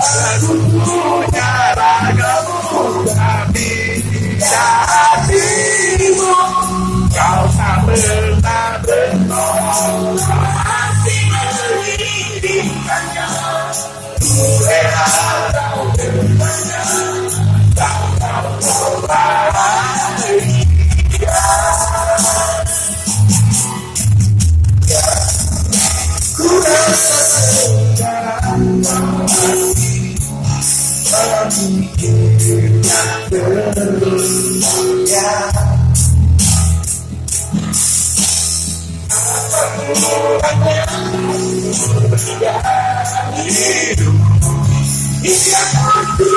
Aku punya ragamu, tapi hatimu kau tak pernah bertolak. Masih menginginkannya, ku rela kau bertanya, tak kau bahagia. Ku rasa sekarang mikirnya bermulia. Apa kurangnya hidup yang aku